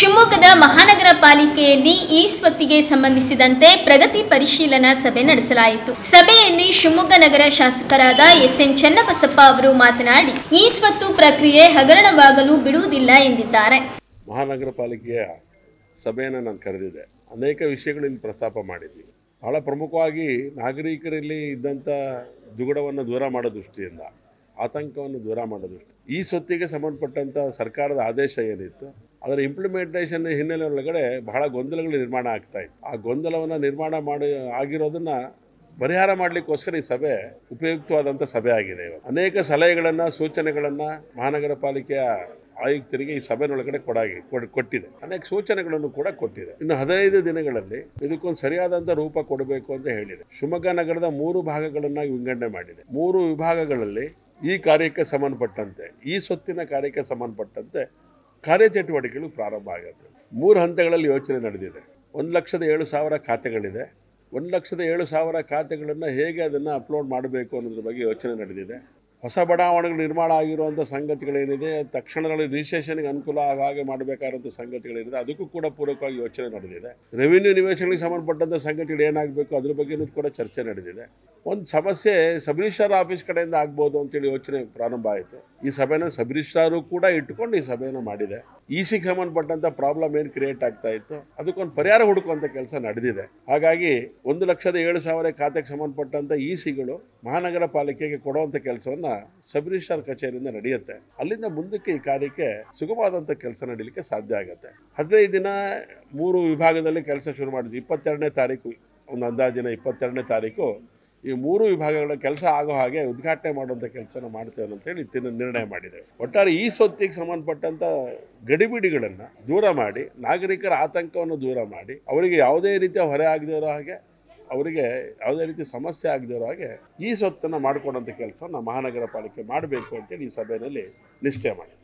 ಶಿವಮೊಗ್ಗದ ಮಹಾನಗರ ಪಾಲಿಕೆಯಲ್ಲಿ ಈ ಸ್ವತ್ತಿಗೆ ಸಂಬಂಧಿಸಿದಂತೆ ಪ್ರಗತಿ ಪರಿಶೀಲನಾ ಸಭೆ ನಡೆಸಲಾಯಿತು. ಸಭೆಯಲ್ಲಿ ಶಿವಮೊಗ್ಗ ನಗರ ಶಾಸಕರಾದ ಎಸ್.ಎನ್. ಚನ್ನಬಸಪ್ಪ ಅವರು ಮಾತನಾಡಿ, ಈ ಸ್ವತ್ತು ಪ್ರಕ್ರಿಯೆ ಹಗರಣವಾಗಲು ಬಿಡುವುದಿಲ್ಲ ಎಂದಿದ್ದಾರೆ. ಮಹಾನಗರ ಪಾಲಿಕೆಯ ಸಭೆಯನ್ನು ನಾನು ಕರೆದಿದ್ದೆ. ಅನೇಕ ವಿಷಯಗಳಲ್ಲಿ ಪ್ರಸ್ತಾಪ ಮಾಡಿದ್ವಿ. ಬಹಳ ಪ್ರಮುಖವಾಗಿ ನಾಗರಿಕರಲ್ಲಿ ಇದ್ದಂಥ ದುಗುಡವನ್ನು ದೂರ ಮಾಡೋ ದೃಷ್ಟಿಯಿಂದ, ಆತಂಕವನ್ನು ದೂರ ಮಾಡೋ ದೃಷ್ಟಿ, ಈ ಸ್ವತ್ತಿಗೆ ಸಂಬಂಧಪಟ್ಟಂಥ ಸರ್ಕಾರದ ಆದೇಶ ಏನಿತ್ತು ಅದರ ಇಂಪ್ಲಿಮೆಂಟೇಷನ್ ಹಿನ್ನೆಲೆ ಒಳಗಡೆ ಬಹಳ ಗೊಂದಲಗಳು ನಿರ್ಮಾಣ ಆಗ್ತಾಯಿತ್ತು. ಆ ಗೊಂದಲವನ್ನು ನಿರ್ಮಾಣ ಆಗಿರೋದನ್ನು ಪರಿಹಾರ ಮಾಡಲಿಕ್ಕೋಸ್ಕರ ಈ ಸಭೆ ಉಪಯುಕ್ತವಾದಂಥ ಸಭೆ ಆಗಿದೆ. ಅನೇಕ ಸಲಹೆಗಳನ್ನು, ಸೂಚನೆಗಳನ್ನು ಮಹಾನಗರ ಪಾಲಿಕೆಯ ಆಯುಕ್ತರಿಗೆ ಈ ಸಭೆಯೊಳಗಡೆ ಕೊಟ್ಟಿದೆ. ಅನೇಕ ಸೂಚನೆಗಳನ್ನು ಕೂಡ ಕೊಟ್ಟಿದೆ. ಇನ್ನು 15 ದಿನಗಳಲ್ಲಿ ಇದಕ್ಕೊಂದು ಸರಿಯಾದಂಥ ರೂಪ ಕೊಡಬೇಕು ಅಂತ ಹೇಳಿದೆ. ಶಿವಮೊಗ್ಗ ನಗರದ 3 ಭಾಗಗಳನ್ನಾಗಿ ವಿಂಗಡಣೆ ಮಾಡಿದೆ. 3 ವಿಭಾಗಗಳಲ್ಲಿ ಈ ಕಾರ್ಯಕ್ಕೆ ಸಂಬಂಧಪಟ್ಟಂತೆ, ಈ ಸ್ವತ್ತಿನ ಕಾರ್ಯಕ್ಕೆ ಸಂಬಂಧಪಟ್ಟಂತೆ ಕಾರ್ಯಚಟುವಟಿಕೆಗಳು ಪ್ರಾರಂಭ ಆಗುತ್ತೆ. 3 ಹಂತಗಳಲ್ಲಿ ಯೋಚನೆ ನಡೆದಿದೆ. 1,07,000 ಖಾತೆಗಳಿದೆ. 1,07,000 ಖಾತೆಗಳನ್ನು ಹೇಗೆ ಅದನ್ನು ಅಪ್ಲೋಡ್ ಮಾಡಬೇಕು ಅನ್ನೋದ್ರ ಬಗ್ಗೆ ಯೋಚನೆ ನಡೆದಿದೆ. ಹೊಸ ಬಡಾವಣೆಗಳು ನಿರ್ಮಾಣ ಆಗಿರುವಂಥ ಸಂಗತಿಗಳೇನಿದೆ, ತಕ್ಷಣದಲ್ಲಿ ರಿಜಿಸ್ಟ್ರೇಷನ್ಗೆ ಅನುಕೂಲ ಹಾಗೆ ಮಾಡಬೇಕಾದಂಥ ಸಂಗತಿಗಳೇನಿದೆ, ಅದಕ್ಕೂ ಕೂಡ ಪೂರಕವಾಗಿ ಯೋಚನೆ ನಡೆದಿದೆ. ರೆವಿನ್ಯೂ ನಿವೇಶನಗಳಿಗೆ ಸಂಬಂಧಪಟ್ಟಂಥ ಸಂಗತಿಗಳು ಏನಾಗಬೇಕು ಅದ್ರ ಬಗ್ಗೆಯೂ ಕೂಡ ಚರ್ಚೆ ನಡೆದಿದೆ. ಒಂದು ಸಮಸ್ಯೆ ಸಬ್ ರಿಜಿಸ್ಟ್ರಾರ್ ಆಫೀಸ್ ಕಡೆಯಿಂದ ಆಗ್ಬೋದು ಅಂತೇಳಿ ಯೋಚನೆ ಪ್ರಾರಂಭ ಆಯಿತು. ಈ ಸಭೆನ ಸಬ್ ರಿಜಿಸ್ಟ್ರಾರು ಕೂಡ ಇಟ್ಕೊಂಡು ಈ ಸಭೆಯನ್ನು ಮಾಡಿದೆ. ಸಿಗೆ ಸಂಬಂಧಪಟ್ಟಂಥ ಪ್ರಾಬ್ಲಮ್ ಏನು ಕ್ರಿಯೇಟ್ ಆಗ್ತಾ ಇತ್ತು ಅದಕ್ಕೊಂದು ಪರಿಹಾರ ಹುಡುಕುವಂಥ ಕೆಲಸ ನಡೆದಿದೆ. ಹಾಗಾಗಿ 1,07,000 ಖಾತೆಗೆ ಸಂಬಂಧಪಟ್ಟಂಥ ಸಿಗಳು ಮಹಾನಗರ ಪಾಲಿಕೆಗೆ ಕೊಡುವಂಥ ಕೆಲಸವನ್ನು ಸಬ್ ರಿಜಿಸ್ಟ್ರಾರ್ ಕಚೇರಿಯಿಂದ ನಡೆಯುತ್ತೆ. ಅಲ್ಲಿಂದ ಮುಂದಕ್ಕೆ ಈ ಕಾರ್ಯಕ್ಕೆ ಸುಗಮವಾದಂಥ ಕೆಲಸ ನಡೀಲಿಕ್ಕೆ ಸಾಧ್ಯ ಆಗುತ್ತೆ. 15 ದಿನ 3 ವಿಭಾಗದಲ್ಲಿ ಕೆಲಸ ಶುರು ಮಾಡಿದ್ವಿ. 22ನೇ ತಾರೀಕು, ಒಂದು ಅಂದಾಜಿನ 22ನೇ ತಾರೀಕು ಈ 3 ವಿಭಾಗಗಳ ಕೆಲಸ ಆಗೋ ಹಾಗೆ ಉದ್ಘಾಟನೆ ಮಾಡುವಂಥ ಕೆಲಸನ ಮಾಡ್ತೇವೆ ಅಂತೇಳಿ ನಿರ್ಣಯ ಮಾಡಿದ್ದೇವೆ. ಒಟ್ಟಾರೆ ಈ ಸ್ವತ್ತಿಗೆ ಸಂಬಂಧಪಟ್ಟಂಥ ಗಡಿಬಿಡಿಗಳನ್ನು ದೂರ ಮಾಡಿ, ನಾಗರಿಕರ ಆತಂಕವನ್ನು ದೂರ ಮಾಡಿ, ಅವರಿಗೆ ಯಾವುದೇ ರೀತಿಯ ಹೊರೆ ಆಗದೇ ಇರೋ ಹಾಗೆ, ಅವರಿಗೆ ಯಾವುದೇ ರೀತಿ ಸಮಸ್ಯೆ ಆಗದೇ ಇರೋ ಹಾಗೆ ಈ ಸ್ವತ್ತನ್ನು ಮಾಡಿಕೊಡುವಂಥ ಕೆಲಸವನ್ನು ಮಹಾನಗರ ಪಾಲಿಕೆ ಮಾಡಬೇಕು ಅಂತೇಳಿ ಈ ಸಭೆಯಲ್ಲಿ ನಿಶ್ಚಯ ಮಾಡಿ.